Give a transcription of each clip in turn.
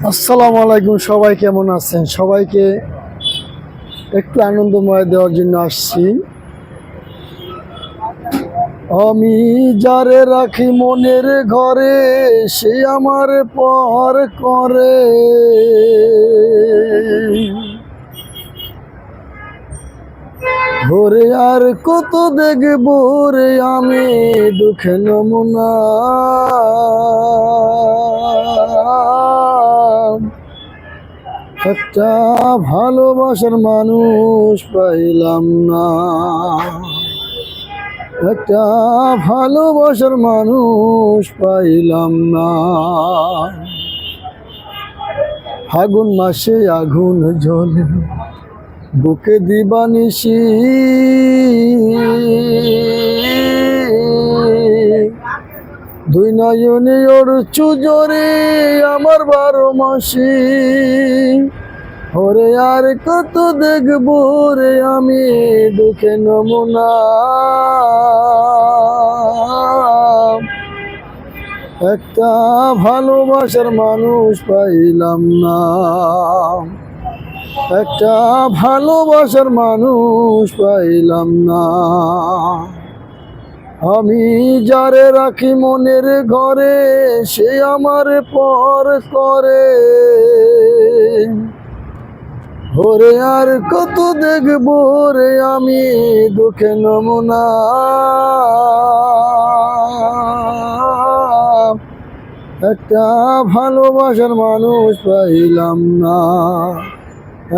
আসসালামু আলাইকুম। সবাই কেমন আছেন? সবাইকে একটু আনন্দময় দেওয়ার জন্য আসছি। আমি যারে রাখি মনের ঘরে, সে আমার পর করে। ঘরে আর কত দেখব রে আমি দুঃখে নমুনা। একটা ভালোবাসার মানুষ পাইলাম না, একটা ভালোবাসার মানুষ পাইলাম না। ফাগুন মাসে আগুন জ্বলে বুকে দিবানিশি, দুই নয়নে ওর চুজরে আমার 12 মাসি। ওরে আর কত দেখবো রে আমি দুঃখে নমুনা। একটা ভালোবাসার মানুষ পাইলাম না, একটা ভালোবাসার মানুষ পাইলাম না। আমি যারে রাখি মনের ঘরে, সে আমার পর করে। ওরে আর কত দেখবো রে আমি দুঃখে নমুনা। একটা ভালোবাসার মানুষ পাইলাম না,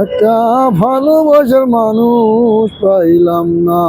একটা ভালোবাসার মানুষ পাইলাম না।